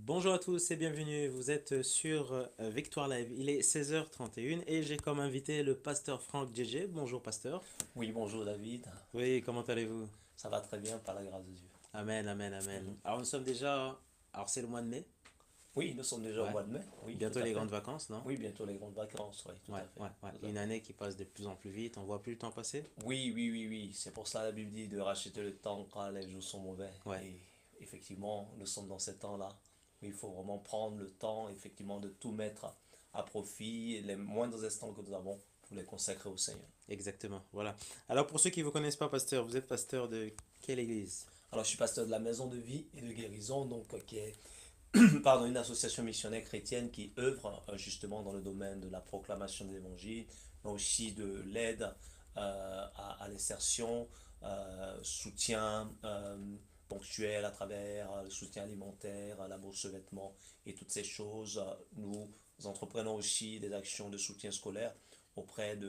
Bonjour à tous et bienvenue, vous êtes sur Victoire Live, il est 16h31 et j'ai comme invité le pasteur Franck Djégé. Bonjour pasteur. Oui, bonjour David. Oui, comment allez-vous? Ça va très bien par la grâce de Dieu. Amen, amen, amen. Mhm. Alors nous sommes déjà, alors c'est le mois de mai, Oui, nous sommes déjà au ouais. mois de mai. Oui, tout Bientôt à les fait. grandes vacances, non? Oui, bientôt les grandes vacances. Oui, tout Ouais, à fait. ouais, ouais. Tout à Une fait. année qui passe de plus en plus vite, on voit plus le temps passer. Oui, oui, oui, oui. C'est pour ça la Bible dit de racheter le temps quand les jours sont mauvais. Ouais, Et effectivement, nous sommes dans ces temps-là. Il faut vraiment prendre le temps, effectivement, de tout mettre à profit, les moindres instants que nous avons pour les consacrer au Seigneur. exactement, voilà. Alors pour ceux qui ne vous connaissent pas pasteur, vous êtes pasteur de quelle église? Alors, je suis pasteur de la Maison de Vie et de Guérison, donc qui est pardon, une association missionnaire chrétienne qui œuvre justement dans le domaine de la proclamation de l'évangile, mais aussi de l'aide à l'insertion, soutien ponctuel à travers le soutien alimentaire, la bourse vêtements et toutes ces choses. Nous entreprenons aussi des actions de soutien scolaire auprès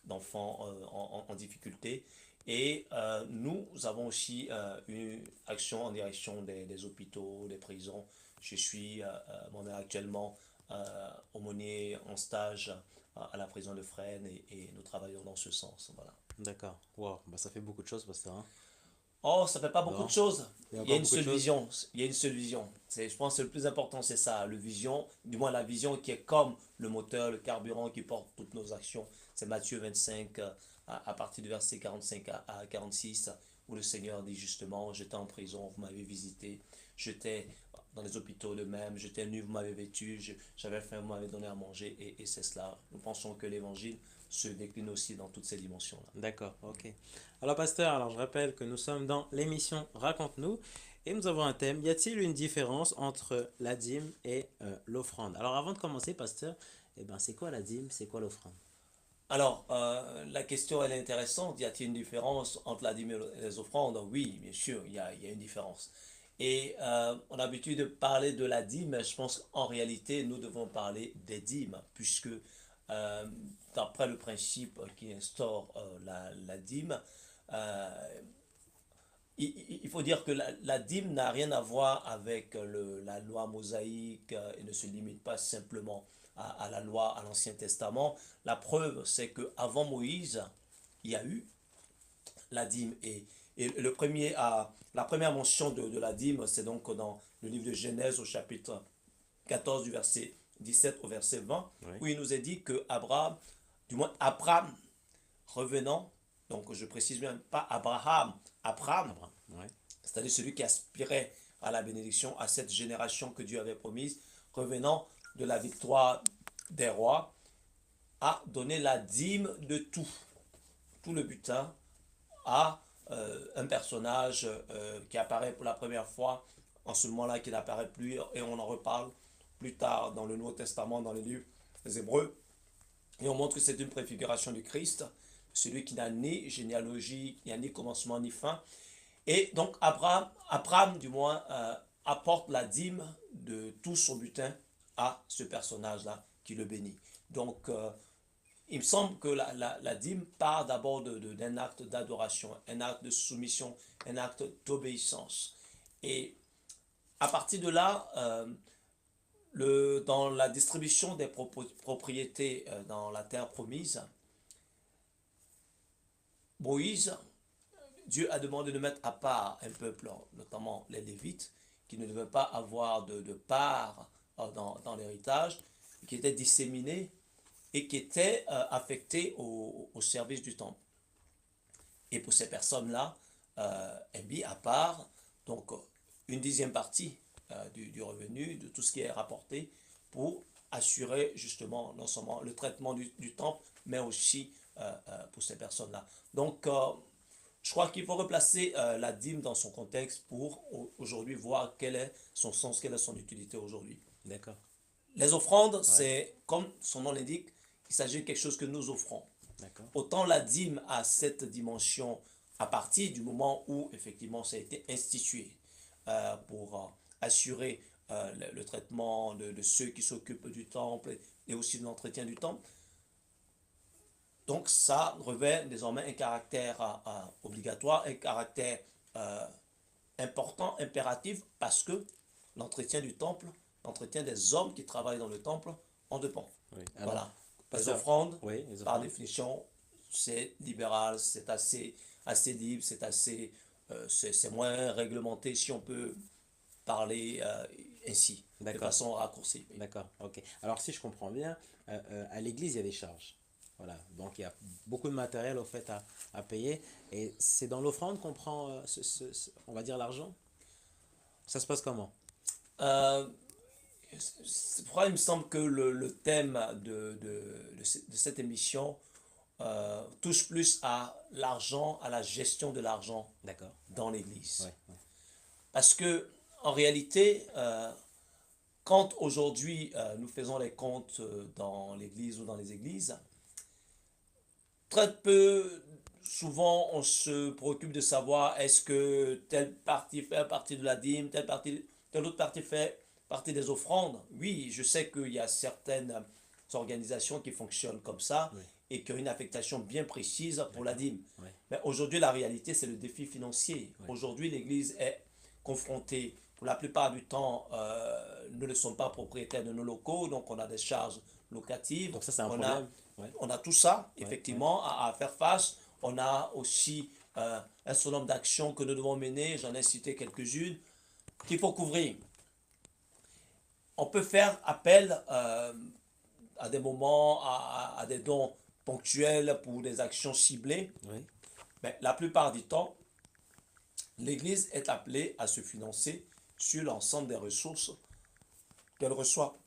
d'enfants en difficulté. Et nous avons aussi une action en direction des hôpitaux, des prisons. Je suis moi-même actuellement aumônier en stage à la prison de Fresnes et nous travaillons dans ce sens. Voilà. D'accord, wow, bah ça fait beaucoup de choses pasteur, hein? Oh, ça fait pas beaucoup de Non? choses. Il y a Il y a encore une beaucoup de seule choses? vision. Il y a une seule vision. Je pense que le plus important, c'est ça. Le vision, du moins la vision qui est comme le moteur, le carburant qui porte toutes nos actions. C'est Matthieu 25, à partir du verset 45 à 46, où le Seigneur dit justement, j'étais en prison, vous m'avez visité. J'étais dans les hôpitaux de même, j'étais nu, vous m'avez vêtu, j'avais faim, vous m'avez donné à manger, et c'est cela. Nous pensons que l'évangile se décline aussi dans toutes ces dimensions-là. D'accord, ok. Alors pasteur, alors je rappelle que nous sommes dans l'émission Raconte-nous et nous avons un thème. Y a-t-il une différence entre la dîme et l'offrande? Alors avant de commencer, pasteur, eh ben, c'est quoi la dîme, c'est quoi l'offrande? Alors, la question elle est intéressante. Y a-t-il une différence entre la dîme et les offrandes? Oui, bien sûr, il y a une différence. Et on a l'habitude de parler de la dîme, mais je pense qu'en réalité, nous devons parler des dîmes, puisque euh, d'après le principe qui instaure la dîme, euh, il faut dire que la dîme n'a rien à voir avec la loi mosaïque et ne se limite pas simplement à la loi, à l'Ancien Testament. La preuve, c'est qu'avant Moïse, il y a eu la dîme. Et la première mention de la dîme, c'est donc dans le livre de Genèse au chapitre 14 du verset 17 au verset 20, Oui. où il nous est dit que Abraham, du moins Abraham, revenant, donc je précise bien, pas Abraham, Abraham, Abraham, ouais. c'est-à-dire celui qui aspirait à la bénédiction, à cette génération que Dieu avait promise, revenant de la victoire des rois, a donné la dîme de tout le butin à un personnage qui apparaît pour la première fois, en ce moment-là qu'il n'apparaît plus, et on en reparle plus tard dans le Nouveau Testament, dans les livres des Hébreux, et on montre que c'est une préfiguration du Christ, celui qui n'a ni généalogie, ni ni commencement, ni fin. Et donc Abraham du moins, apporte la dîme de tout son butin à ce personnage-là qui le bénit. Donc il me semble que la dîme part d'abord d'un acte d'adoration, un acte de soumission, un acte d'obéissance. Et à partir de là, dans la distribution des propriétés dans la terre promise, Moïse, Dieu a demandé de mettre à part un peuple, notamment les Lévites, qui ne devaient pas avoir de part dans l'héritage, qui étaient disséminés et qui étaient affectés au service du temple. Et pour ces personnes-là, elle mis à part donc une dixième partie du revenu, de tout ce qui est rapporté, pour assurer justement non seulement le traitement du temple, mais aussi pour ces personnes-là. Donc, je crois qu'il faut replacer la dîme dans son contexte pour aujourd'hui voir quel est son sens, quelle est son utilité aujourd'hui. D'accord, Les offrandes, ouais, c'est comme son nom l'indique, il s'agit de quelque chose que nous offrons. d'accord. Autant la dîme a cette dimension à partir du moment où effectivement ça a été institué pour assurer le traitement de ceux qui s'occupent du temple et aussi de l'entretien du temple. Donc ça revêt désormais un caractère obligatoire, un caractère euh, important, impératif, parce que l'entretien du temple, l'entretien des hommes qui travaillent dans le temple en dépend. Oui. Alors, Voilà. Les pasteur, offrandes, oui, les par offrandes. définition, c'est libéral, c'est assez libre, c'est moins réglementé si on peut parler ainsi, de D'accord. façon raccourcie. Oui. D'accord, ok. Alors si je comprends bien, à l'église, il y a des charges. Voilà, donc il y a beaucoup de matériel au fait à payer. Et c'est dans l'offrande qu'on prend, on va dire, l'argent. Ça se passe comment? Euh, c'est pourquoi il me semble que le thème de cette émission touche plus à l'argent, à la gestion de l'argent D'accord. dans l'Église. Ouais, ouais. Parce que, en réalité, quand aujourd'hui nous faisons les comptes dans l'Église ou dans les églises, très peu, souvent, on se préoccupe de savoir est-ce que telle partie fait partie de la dîme, telle autre partie fait partie des offrandes. Oui, je sais qu'il y a certaines organisations qui fonctionnent comme ça Oui, et qui ont une affectation bien précise pour la d'accord. dîme. Ouais, Mais aujourd'hui, la réalité, c'est le défi financier. ouais. Aujourd'hui, l'Église est confrontée, pour la plupart du temps, nous ne sommes pas propriétaires de nos locaux, donc on a des charges locatives, Donc ça, c'est un on a problème. Ouais, on a tout ça, ouais, ouais. effectivement, à faire face. On a aussi un certain nombre d'actions que nous devons mener, j'en ai cité quelques-unes, qu'il faut couvrir. On peut faire appel à des moments, à des dons ponctuels pour des actions ciblées, Oui, mais la plupart du temps, l'Église est appelée à se financer sur l'ensemble des ressources qu'elle reçoit.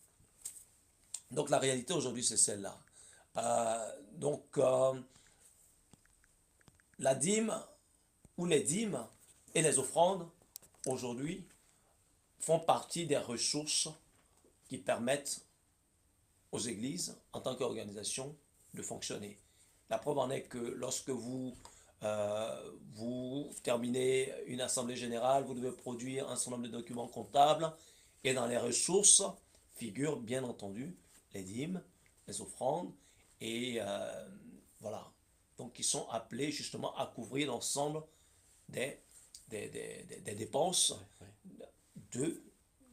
Donc la réalité aujourd'hui, c'est celle-là. Donc la dîme ou les dîmes et les offrandes, aujourd'hui, font partie des ressources qui permettent aux églises, en tant qu'organisation, de fonctionner. La preuve en est que lorsque vous terminez une assemblée générale, vous devez produire un certain nombre de documents comptables, et dans les ressources figurent bien entendu les dîmes, les offrandes, et voilà. Donc ils sont appelés justement à couvrir l'ensemble des, des dépenses ouais, ouais. de,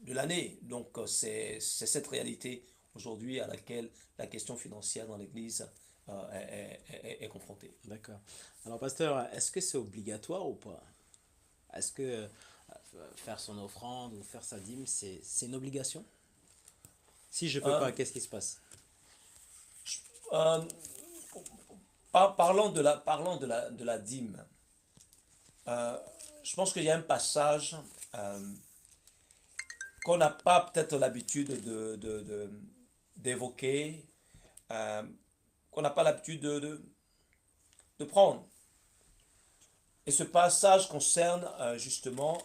de l'année. Donc c'est cette réalité aujourd'hui à laquelle la question financière dans l'Église est confrontée. D'accord. Alors, pasteur, est-ce que c'est obligatoire ou pas? Est-ce que faire son offrande ou faire sa dîme, c'est une obligation? Si je peux Euh, pas, qu'est-ce qui se passe? euh, parlons de la dîme. Euh, je pense qu'il y a un passage qu'on n'a pas peut-être l'habitude d'évoquer, euh, qu'on n'a pas l'habitude de prendre. Et ce passage concerne justement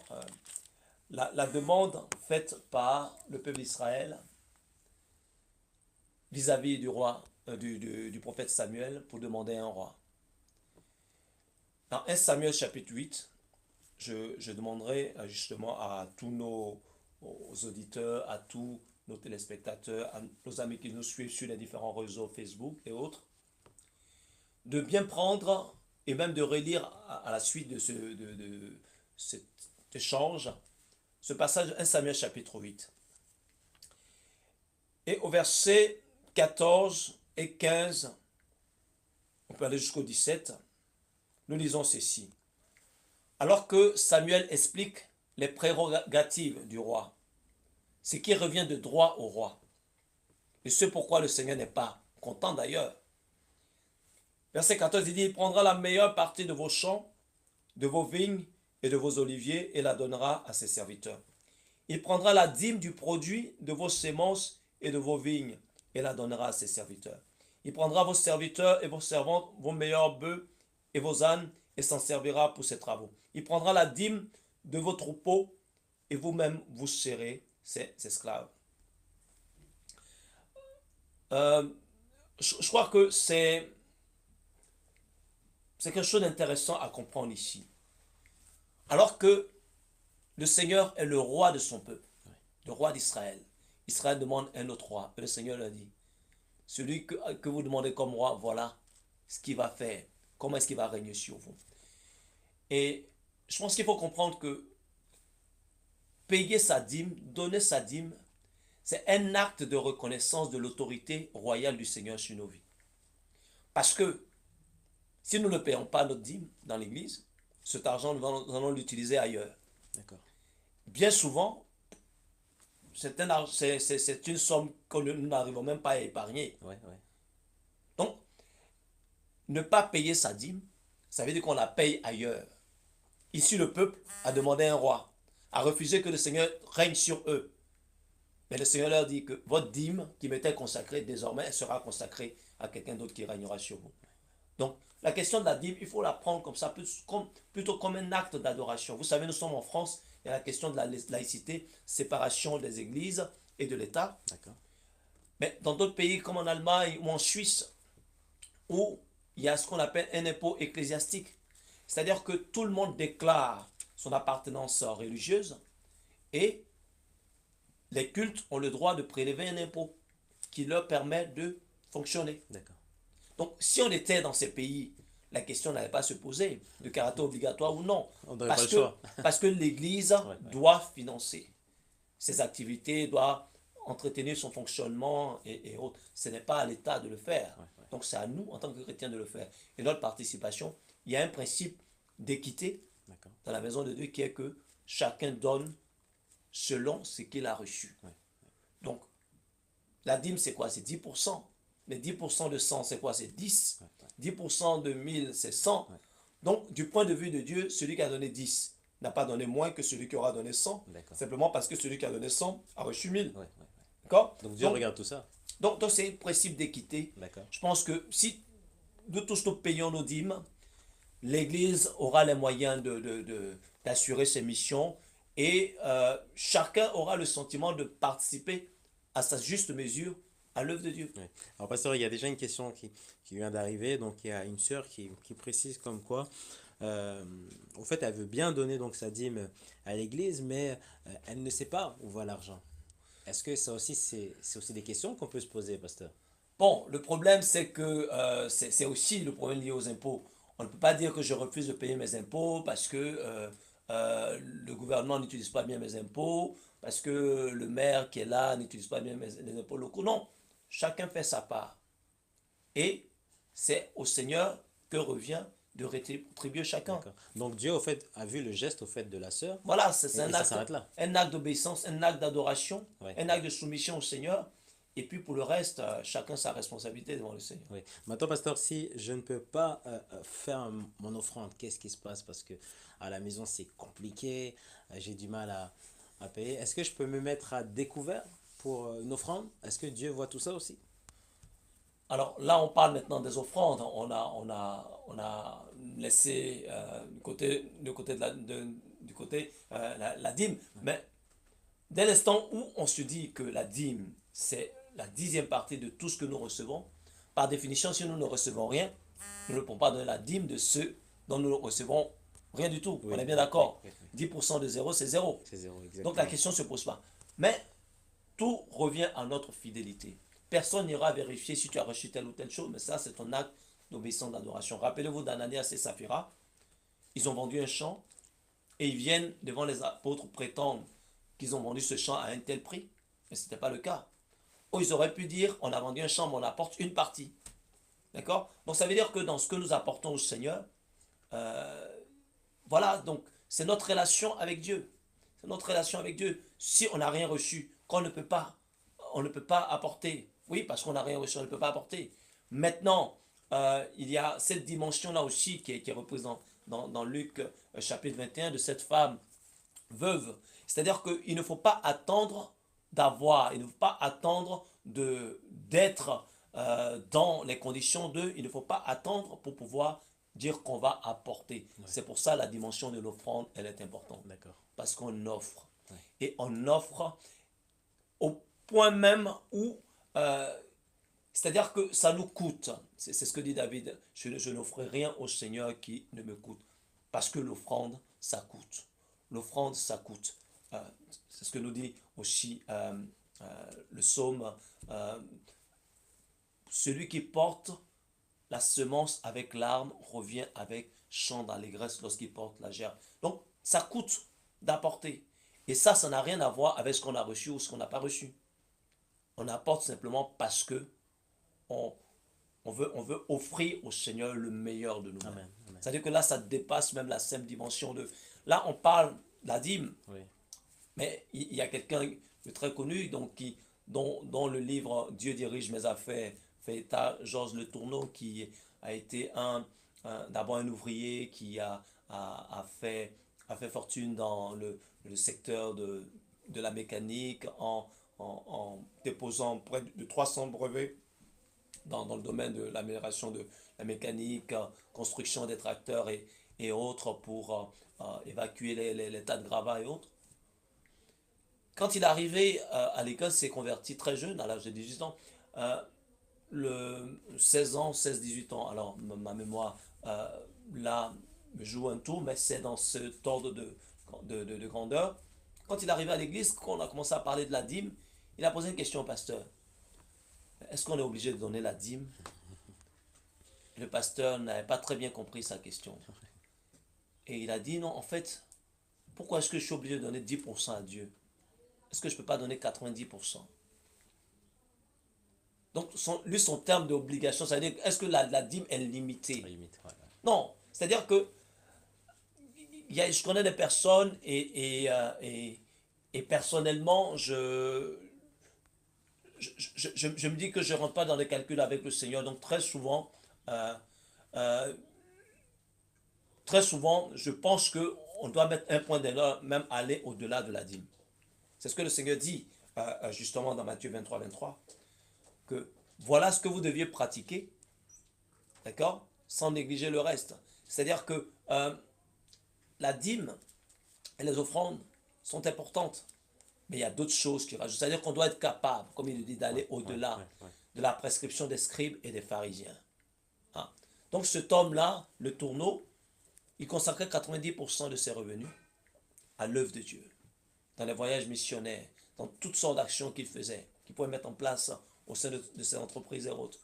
la demande faite par le peuple d'Israël vis-à-vis du roi, du prophète Samuel pour demander un roi. Dans 1 Samuel chapitre 8, je demanderai justement à tous nos aux auditeurs, à tous nos téléspectateurs, à nos amis qui nous suivent sur les différents réseaux Facebook et autres, de bien prendre et même de relire à la suite de cet échange ce passage 1 Samuel chapitre 8. Et au verset 14 et 15, on peut aller jusqu'au 17, nous lisons ceci. Alors que Samuel explique les prérogatives du roi, ce qui revient de droit au roi, et ce pourquoi le Seigneur n'est pas content d'ailleurs. Verset 14, il dit, il prendra la meilleure partie de vos champs, de vos vignes et de vos oliviers et la donnera à ses serviteurs. Il prendra la dîme du produit de vos semences et de vos vignes et la donnera à ses serviteurs. Il prendra vos serviteurs et vos servantes, vos meilleurs bœufs et vos ânes et s'en servira pour ses travaux. Il prendra la dîme de vos troupeaux et vous-même vous serez ses esclaves. Euh, je crois que c'est quelque chose d'intéressant à comprendre ici. Alors que le Seigneur est le roi de son peuple, le roi d'Israël. Israël demande un autre roi. Et le Seigneur leur dit, celui que vous demandez comme roi, voilà ce qu'il va faire. Comment est-ce qu'il va régner sur vous. Et je pense qu'il faut comprendre que payer sa dîme, donner sa dîme, c'est un acte de reconnaissance de l'autorité royale du Seigneur sur nos vies. Parce que si nous ne payons pas notre dîme dans l'église, cet argent, nous allons l'utiliser ailleurs. D'accord. Bien souvent, c'est une somme que nous n'arrivons même pas à épargner. Ouais, ouais. Donc, ne pas payer sa dîme, ça veut dire qu'on la paye ailleurs. Ici, le peuple a demandé un roi, a refusé que le Seigneur règne sur eux. Mais le Seigneur leur dit que votre dîme qui m'était consacrée, désormais, elle sera consacrée à quelqu'un d'autre qui régnera sur vous. Donc, la question de la dîme, il faut la prendre comme ça, plutôt comme un acte d'adoration. Vous savez, nous sommes en France, il y a la question de la laïcité, séparation des églises et de l'État. D'accord. Mais dans d'autres pays comme en Allemagne ou en Suisse, où il y a ce qu'on appelle un impôt ecclésiastique, c'est-à-dire que tout le monde déclare son appartenance religieuse et les cultes ont le droit de prélever un impôt qui leur permet de fonctionner. D'accord. Donc, si on était dans ces pays, la question n'allait pas se poser de caractère obligatoire ou non. On n'aurait pas le choix. Parce que l'Église doit financer ses activités, doit entretenir son fonctionnement et autres. Ce n'est pas à l'État de le faire. Donc, c'est à nous, en tant que chrétiens, de le faire. Et notre participation, il y a un principe d'équité dans la maison de Dieu qui est que chacun donne selon ce qu'il a reçu. Donc, la dîme, c'est quoi? C'est 10%. Mais 10% de 100, c'est quoi? C'est 10. 10% de 1000, c'est 100. Donc, du point de vue de Dieu, celui qui a donné 10 n'a pas donné moins que celui qui aura donné 100. Simplement parce que celui qui a donné 100 a reçu 1000. D'accord? Donc, Dieu regarde tout ça. Donc c'est un principe d'équité. Je pense que si nous tous nous payons nos dîmes, l'Église aura les moyens d'assurer ses missions et chacun aura le sentiment de participer à sa juste mesure à l'œuvre de Dieu. Ouais. Alors, pasteur, il y a déjà une question qui vient d'arriver. Donc, il y a une sœur qui précise comme quoi, en fait, elle veut bien donner donc sa dîme à l'église, mais elle ne sait pas où va l'argent. Est-ce que ça aussi, c'est aussi des questions qu'on peut se poser, pasteur? Bon, le problème, c'est que c'est aussi le problème lié aux impôts. On ne peut pas dire que je refuse de payer mes impôts parce que le gouvernement n'utilise pas bien mes impôts, parce que le maire qui est là n'utilise pas bien les impôts locaux. Non, chacun fait sa part. Et c'est au Seigneur que revient de rétribuer chacun. Donc Dieu, au fait, a vu le geste au fait de la sœur. Voilà, c'est un acte d'obéissance, un acte d'adoration, un acte de soumission au Seigneur. Et puis pour le reste, chacun sa responsabilité devant le Seigneur. Oui. Maintenant, pasteur, si je ne peux pas faire mon offrande, qu'est-ce qui se passe? Parce que à la maison, c'est compliqué, j'ai du mal à payer. Est-ce que je peux me mettre à découvert pour une offrande? Est-ce que Dieu voit tout ça aussi? Alors là, on parle maintenant des offrandes. On a laissé du côté la dîme. Mais dès l'instant où on se dit que la dîme, c'est la 10e partie de tout ce que nous recevons, par définition, si nous ne recevons rien, nous ne pouvons pas donner la dîme de ceux dont nous ne recevons rien du tout. On est bien d'accord. 10% de zéro, c'est zéro. Donc la question ne se pose pas. Mais tout revient à notre fidélité. Personne n'ira vérifier si tu as reçu telle ou telle chose, mais ça, c'est ton acte d'obéissance, d'adoration. Rappelez-vous d'Ananias et Saphira. Ils ont vendu un champ et ils viennent devant les apôtres prétendre qu'ils ont vendu ce champ à un tel prix. Mais ce n'était pas le cas. Ou ils auraient pu dire, on a vendu un champ, mais on apporte une partie. D'accord? Donc ça veut dire que dans ce que nous apportons au Seigneur, voilà, donc c'est notre relation avec Dieu. C'est notre relation avec Dieu. Si on n'a rien reçu, qu'on ne peut pas, on ne peut pas apporter. Oui, parce qu'on n'a rien reçu, on ne peut pas apporter. Maintenant, il y a cette dimension-là aussi qui est représentée dans Luc chapitre 21 de cette femme veuve. C'est-à-dire qu'il ne faut pas attendre d'avoir, il ne faut pas attendre d'être dans les conditions de, il ne faut pas attendre pour pouvoir dire qu'on va apporter. C'est pour ça la dimension de l'offrande, elle est importante. Parce qu'on offre. Et on offre au point même où, c'est-à-dire que ça nous coûte. C'est ce que dit David. Je n'offre rien au Seigneur qui ne me coûte. Parce que l'offrande, ça coûte. L'offrande, ça coûte. C'est ce que nous dit aussi le psaume. Celui qui porte la semence avec larmes revient avec chant d'allégresse lorsqu'il porte la gerbe. Donc, ça coûte d'apporter. Et ça n'a rien à voir avec ce qu'on a reçu ou ce qu'on n'a pas reçu. On apporte simplement parce que on, on veut offrir au Seigneur le meilleur de nous-mêmes. Amen. Amen. C'est-à-dire que là, ça dépasse même la simple dimension de... Là, on parle de la dîme, Oui. mais il y a quelqu'un de très connu dont le livre Dieu dirige mes affaires fait état, Georges Le Tourneau, qui a été d'abord un ouvrier qui a fait fortune dans le secteur de la mécanique en déposant près de 300 brevets dans le domaine de l'amélioration de la mécanique, construction des tracteurs et autres pour évacuer les tas de gravats et autres. Quand il est arrivé à l'école, il s'est converti très jeune, à l'âge de 18 ans, le 16 ans, 16-18 ans. Alors, ma mémoire, là, me joue un tour, mais c'est dans ce ordre de grandeur. Quand il est arrivé à l'église, quand on a commencé à parler de la dîme, il a posé une question au pasteur. Est-ce qu'on est obligé de donner la dîme? Le pasteur n'avait pas très bien compris sa question. Et il a dit, non, en fait, pourquoi est-ce que je suis obligé de donner 10% à Dieu? Est-ce que je ne peux pas donner 90%? Donc, son terme d'obligation, c'est-à-dire, est-ce que la dîme est limitée? Limite, ouais. Non, c'est-à-dire que je connais des personnes et personnellement, je me dis que je ne rentre pas dans les calculs avec le Seigneur. Donc, euh, euh, très souvent, je pense qu'on doit mettre un point d'honneur, même aller au-delà de la dîme. C'est ce que le Seigneur dit justement dans Matthieu 23, que voilà ce que vous deviez pratiquer, d'accord, sans négliger le reste. C'est-à-dire que la dîme et les offrandes sont importantes, mais il y a d'autres choses qui rajoutent. C'est-à-dire qu'on doit être capable, comme il le dit, d'aller au-delà de la prescription des scribes et des pharisiens. Hein. Donc cet homme-là, le Tourneau, il consacrait 90% de ses revenus à l'œuvre de Dieu, dans les voyages missionnaires, dans toutes sortes d'actions qu'il faisait, qu'il pouvait mettre en place au sein de ses entreprises et autres.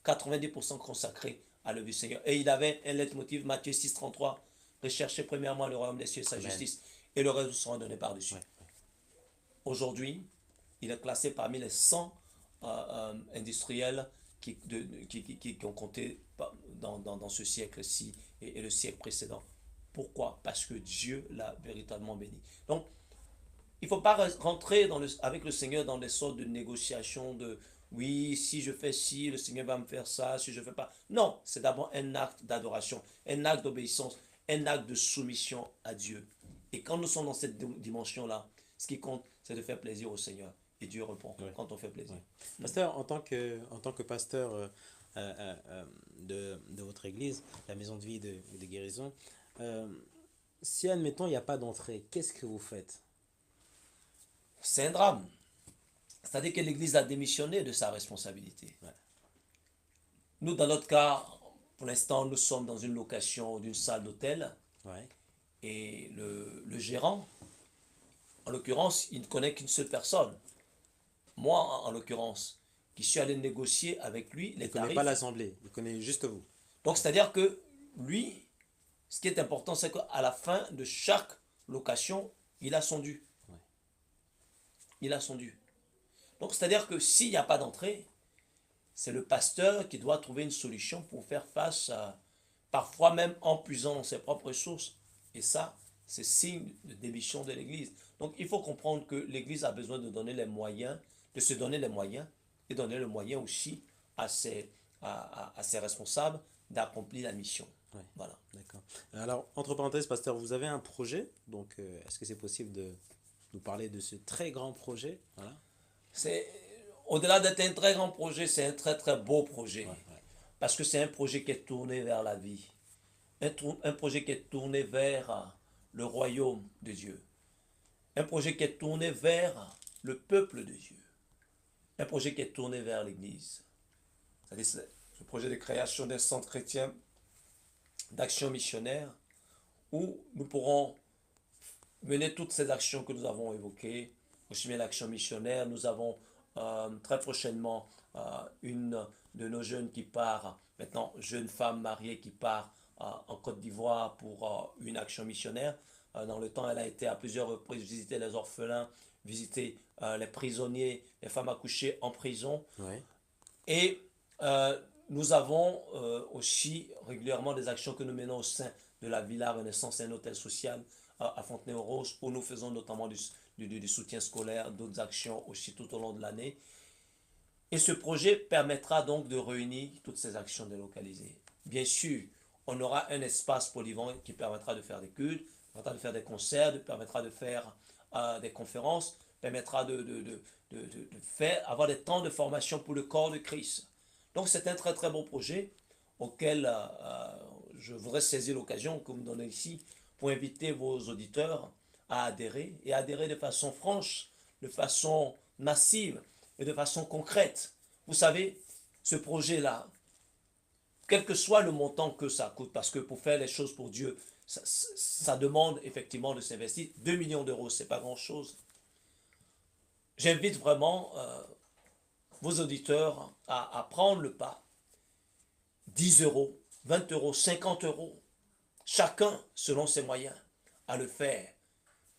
90% consacrés à l'œuvre du Seigneur. Et il avait un leitmotiv, Matthieu 6,33, recherchez premièrement le royaume des cieux et sa justice, et le reste vous sera donné par-dessus. Aujourd'hui, il est classé parmi les 100 industriels qui ont compté dans ce siècle-ci et le siècle précédent. Pourquoi? Parce que Dieu l'a véritablement béni. Donc, il ne faut pas rentrer avec le Seigneur dans des sortes de négociations de oui, si je fais ci, le Seigneur va me faire ça, si je ne fais pas. Non, c'est d'abord un acte d'adoration, un acte d'obéissance, un acte de soumission à Dieu. Et quand nous sommes dans cette dimension-là, ce qui compte, c'est de faire plaisir au Seigneur. Et Dieu répond quand on fait plaisir. Pasteur, en tant que pasteur de votre église, la maison de vie de guérison, si admettons il n'y a pas d'entrée, qu'est-ce que vous faites? C'est un drame. C'est-à-dire que l'Église a démissionné de sa responsabilité. Nous, dans notre cas, pour l'instant, nous sommes dans une location d'une salle d'hôtel. Et le gérant, en l'occurrence, il ne connaît qu'une seule personne. Moi, en l'occurrence, qui suis allé négocier avec lui les tarifs. Il ne connaît pas l'assemblée, il connaît juste vous. Donc, c'est-à-dire que lui, ce qui est important, c'est qu'à la fin de chaque location, il a son dû. Il a son dû. Donc, c'est-à-dire que s'il n'y a pas d'entrée, c'est le pasteur qui doit trouver une solution pour faire face parfois même en puisant dans ses propres ressources. Et ça, c'est signe de démission de l'Église. Donc, il faut comprendre que l'Église a besoin de donner les moyens, de se donner les moyens et donner le moyen aussi à ses responsables d'accomplir la mission. Voilà. D'accord. Alors, entre parenthèses, pasteur, vous avez un projet. Donc, est-ce que c'est possible de nous parler de ce très grand projet? Voilà. Au-delà d'être un très grand projet, c'est un très très beau projet. Parce que c'est un projet qui est tourné vers la vie. Un projet qui est tourné vers le royaume de Dieu. Un projet qui est tourné vers le peuple de Dieu. Un projet qui est tourné vers l'Église. C'est ce projet de création d'un centre chrétien d'action missionnaire où nous pourrons mener toutes ces actions que nous avons évoquées, aussi bien l'action missionnaire. Nous avons très prochainement une de nos jeunes qui part, maintenant jeune femme mariée qui part en Côte d'Ivoire pour une action missionnaire. Dans le temps, elle a été à plusieurs reprises visiter les orphelins, visiter les prisonniers, les femmes accouchées en prison. Ouais. Et nous avons aussi régulièrement des actions que nous menons au sein de la Villa Renaissance, un hôtel social à Fontenay-aux-Roses, où nous faisons notamment du soutien scolaire, d'autres actions aussi tout au long de l'année. Et ce projet permettra donc de réunir toutes ces actions délocalisées. Bien sûr, on aura un espace polyvalent qui permettra de faire des cultes, permettra de faire des concerts, permettra de faire des conférences, permettra de faire, avoir des temps de formation pour le corps de Christ. Donc c'est un très très bon projet auquel je voudrais saisir l'occasion que vous me donnez ici pour inviter vos auditeurs à adhérer et adhérer de façon franche, de façon massive et de façon concrète. Vous savez, ce projet-là, quel que soit le montant que ça coûte, parce que pour faire les choses pour Dieu, ça demande effectivement de s'investir. 2 millions d'euros, ce n'est pas grand-chose. J'invite vraiment vos auditeurs à prendre le pas. 10 euros, 20 euros, 50 euros, chacun selon ses moyens, à le faire.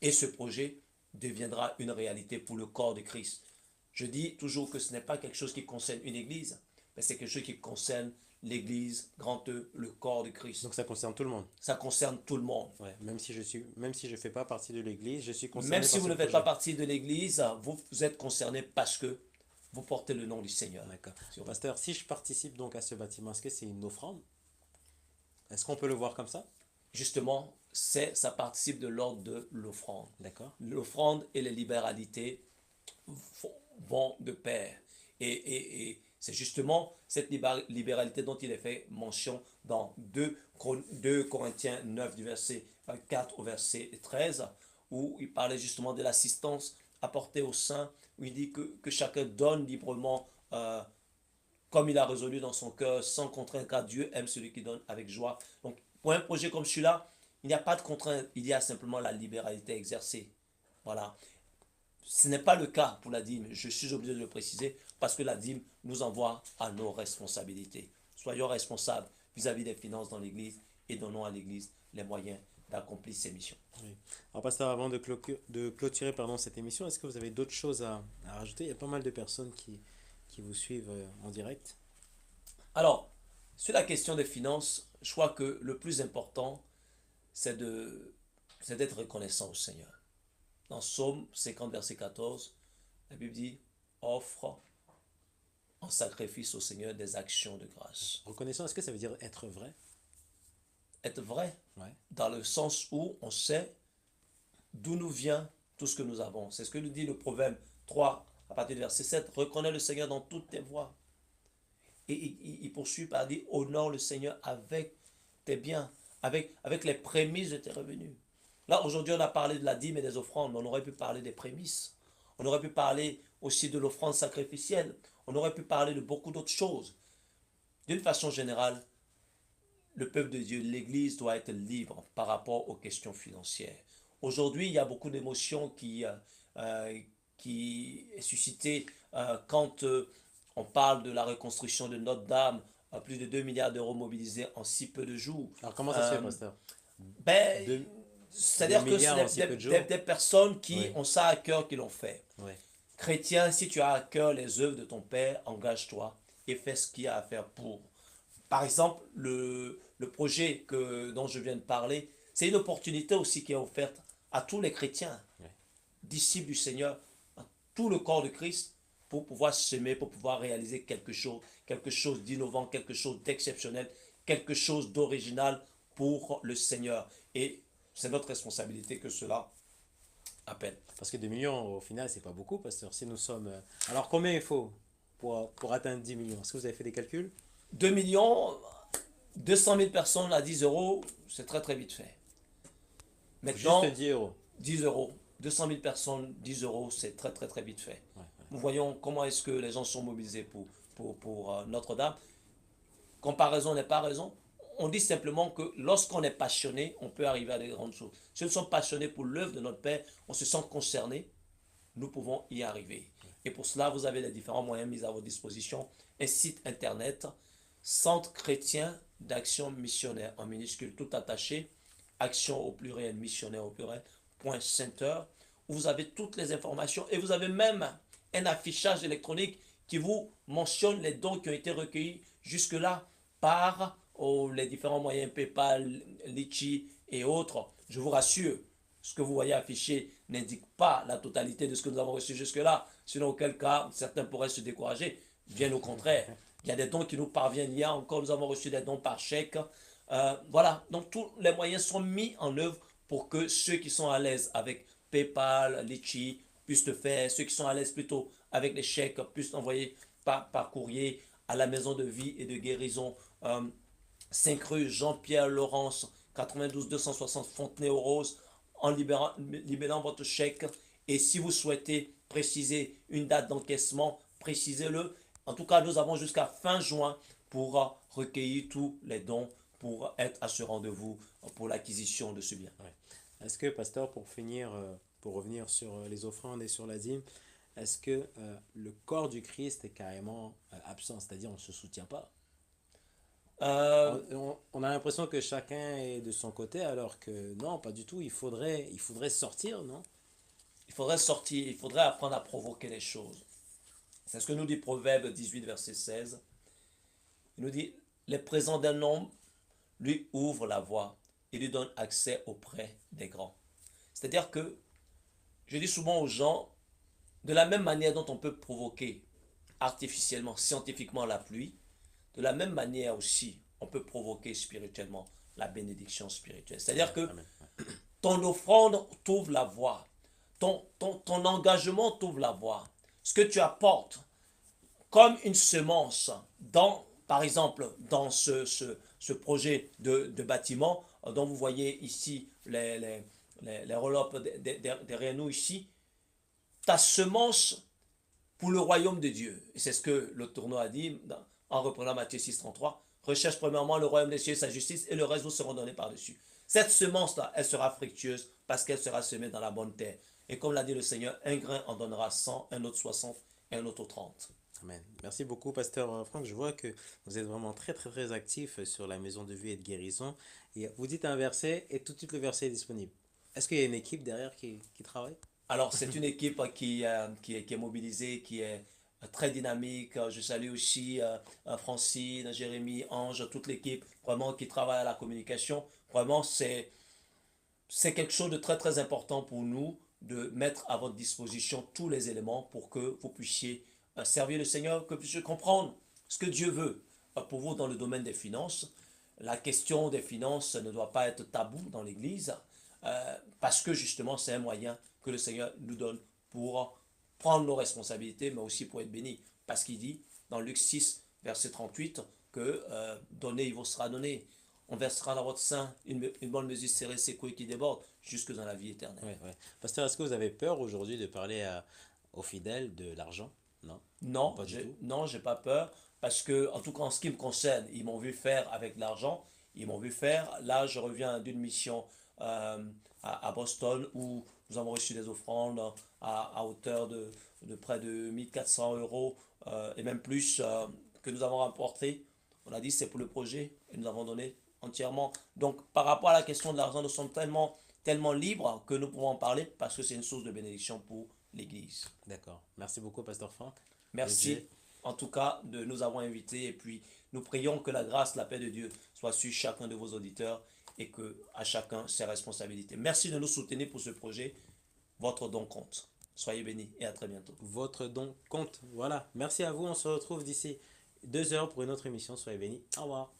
Et ce projet deviendra une réalité pour le corps de Christ. Je dis toujours que ce n'est pas quelque chose qui concerne une église, mais c'est quelque chose qui concerne l'église, grand E, le corps de Christ. Donc ça concerne tout le monde. Ça concerne tout le monde. Ouais, même si je fais pas partie de l'église, je suis concerné Même par si vous ce ne faites projet. pas partie de l'église, vous êtes concerné parce que vous portez le nom du Seigneur. D'accord. Pasteur, si je participe donc à ce bâtiment, est-ce que c'est une offrande? Est-ce qu'on peut le voir comme ça? Justement, ça participe de l'ordre de l'offrande. D'accord. L'offrande et les libéralités vont de pair. Et c'est justement cette libéralité dont il est fait mention dans 2 Corinthiens 9 du verset 4 au verset 13, où il parlait justement de l'assistance apportée aux saints, où il dit que chacun donne librement comme il a résolu dans son cœur, sans contrainte, car Dieu aime celui qui donne avec joie. Donc, pour un projet comme celui-là, il n'y a pas de contrainte, il y a simplement la libéralité exercée. Voilà. Ce n'est pas le cas pour la dîme, je suis obligé de le préciser, parce que la dîme nous envoie à nos responsabilités. Soyons responsables vis-à-vis des finances dans l'Église et donnons à l'Église les moyens d'accomplir ses missions. Oui. Alors, pasteur, avant de clôturer cette émission, est-ce que vous avez d'autres choses à rajouter? Il y a pas mal de personnes qui vous suivent en direct. Alors, sur la question des finances, je crois que le plus important, c'est d'être reconnaissant au Seigneur. Dans Psaume 50, verset 14, la Bible dit, offre en sacrifice au Seigneur des actions de grâce. Reconnaissant, est-ce que ça veut dire être vrai? Être vrai, Ouais. dans le sens où on sait d'où nous vient tout ce que nous avons. C'est ce que nous dit le Proverbe 3, à partir du verset 7. Reconnais le Seigneur dans toutes tes voies. Et il poursuit par dire, honore le Seigneur avec tes biens, avec les prémices de tes revenus. Là, aujourd'hui, on a parlé de la dîme et des offrandes, mais on aurait pu parler des prémices. On aurait pu parler aussi de l'offrande sacrificielle. On aurait pu parler de beaucoup d'autres choses. D'une façon générale, le peuple de Dieu, l'Église doit être libre par rapport aux questions financières. Aujourd'hui, il y a beaucoup d'émotions qui est suscitée quand on parle de la reconstruction de Notre-Dame, plus de 2 milliards d'euros mobilisés en si peu de jours. Alors, comment ça se fait, pasteur? Ben, Deux- c'est-à-dire 2 que milliards en si c'est peu de jours? des personnes qui Oui. ont ça à cœur qui l'ont fait. Oui. Chrétien, si tu as à cœur les œuvres de ton Père, engage-toi et fais ce qu'il y a à faire pour. Par exemple, le projet dont je viens de parler, c'est une opportunité aussi qui est offerte à tous les chrétiens, Oui. disciples du Seigneur, à tout le corps de Christ, pour pouvoir semer, pour pouvoir réaliser quelque chose d'innovant, quelque chose d'exceptionnel, quelque chose d'original pour le Seigneur. Et c'est notre responsabilité que cela appelle. Parce que 2 millions, au final, c'est pas beaucoup, pasteur. Si nous sommes. Alors, combien il faut pour atteindre 10 millions? Est-ce que vous avez fait des calculs? 2 millions, 200 000 personnes à 10 euros, c'est très très vite fait. Maintenant, Juste 10 euros. 10 euros. 200 000 personnes, 10 euros, c'est très très très vite fait. Ouais, ouais. Nous voyons comment est-ce que les gens sont mobilisés pour Notre-Dame. Comparaison n'est pas raison. On dit simplement que lorsqu'on est passionné, on peut arriver à des grandes choses. Si nous sommes passionnés pour l'œuvre de notre Père, on se sent concerné, nous pouvons y arriver. Et pour cela, vous avez les différents moyens mis à votre disposition. Un site internet, Centre chrétien d'action missionnaire, en minuscule tout attaché, action au pluriel, missionnaire au pluriel, .center, où vous avez toutes les informations et vous avez même un affichage électronique qui vous mentionne les dons qui ont été recueillis jusque-là par les différents moyens PayPal, Litchi et autres. Je vous rassure, ce que vous voyez affiché n'indique pas la totalité de ce que nous avons reçu jusque-là, sinon auquel cas certains pourraient se décourager. Bien au contraire, il y a des dons qui nous parviennent. Il y a encore, nous avons reçu des dons par chèque. Voilà, donc tous les moyens sont mis en œuvre pour que ceux qui sont à l'aise avec PayPal, Litchi puissent le faire, ceux qui sont à l'aise plutôt avec les chèques puissent l'envoyer par courrier à la maison de vie et de guérison 5 rue Jean-Pierre Laurence 92 260 Fontenay-aux-Roses en libérant votre chèque. Et si vous souhaitez préciser une date d'encaissement, précisez-le. En tout cas, nous avons jusqu'à fin juin pour recueillir tous les dons pour être à ce rendez-vous pour l'acquisition de ce bien. Ouais. Est-ce que, pasteur, pour finir, pour revenir sur les offrandes et sur la dîme, est-ce que le corps du Christ est carrément absent, c'est-à-dire on ne se soutient pas? Euh, On a l'impression que chacun est de son côté, alors que non, pas du tout. Il faudrait sortir, non? il faudrait sortir, il faudrait apprendre à provoquer les choses. C'est ce que nous dit Proverbe 18, verset 16. Il nous dit, les présents d'un homme lui ouvrent la voie et lui donnent accès auprès des grands. C'est-à-dire que je dis souvent aux gens, de la même manière dont on peut provoquer artificiellement, scientifiquement la pluie, de la même manière aussi, on peut provoquer spirituellement la bénédiction spirituelle. C'est-à-dire Ouais, que amen. ton offrande t'ouvre la voie, ton engagement t'ouvre la voie. Ce que tu apportes comme une semence dans, par exemple, dans ce projet de bâtiment dont vous voyez ici les enveloppes derrière nous ici, ta semence pour le royaume de Dieu. Et c'est ce que le tournoi a dit en reprenant Matthieu 6,33. Recherche premièrement le royaume des cieux et sa justice, et le reste vous sera donné par-dessus. Cette semence-là, elle sera fructueuse parce qu'elle sera semée dans la bonne terre. Et comme l'a dit le Seigneur, un grain en donnera 100, un autre 60 et un autre 30. Amen. Merci beaucoup, pasteur Franck. Je vois que vous êtes vraiment très, très, très actif sur la maison de vie et de guérison. Et vous dites un verset et tout de suite le verset est disponible. Est-ce qu'il y a une équipe derrière qui travaille? Alors, c'est une équipe qui est mobilisée, qui est très dynamique. Je salue aussi Francine, Jérémy, Ange, toute l'équipe vraiment qui travaille à la communication. Vraiment, c'est quelque chose de très très important pour nous de mettre à votre disposition tous les éléments pour que vous puissiez servir le Seigneur, que vous puissiez comprendre ce que Dieu veut pour vous dans le domaine des finances. La question des finances ne doit pas être tabou dans l'Église parce que justement c'est un moyen que le Seigneur nous donne pour prendre nos responsabilités mais aussi pour être béni. Parce qu'il dit dans Luc 6, verset 38 que donner il vous sera donné. On versera dans votre sein une bonne mesure serrée, secouée qui déborde jusque dans la vie éternelle. Ouais, ouais. Pasteur, est-ce que vous avez peur aujourd'hui de parler aux fidèles de l'argent? Non, Non, pas du tout. non, j'ai pas peur parce que, en tout cas, en ce qui me concerne, ils m'ont vu faire avec de l'argent. Ils m'ont vu faire. Là, je reviens d'une mission à Boston où nous avons reçu des offrandes à hauteur de près de 1400 euros et même plus que nous avons rapporté. On a dit c'est pour le projet et nous avons donné entièrement. Donc, par rapport à la question de l'argent, nous sommes tellement, tellement libres que nous pouvons en parler parce que c'est une source de bénédiction pour l'Église. D'accord. Merci beaucoup, pasteur Franck. Merci Dieu. en tout cas de nous avoir invités et puis nous prions que la grâce, la paix de Dieu soit sur chacun de vos auditeurs et que à chacun ses responsabilités. Merci de nous soutenir pour ce projet. Votre don compte. Soyez bénis et à très bientôt. Votre don compte. Voilà. Merci à vous. On se retrouve d'ici 2 heures pour une autre émission. Soyez bénis. Au revoir.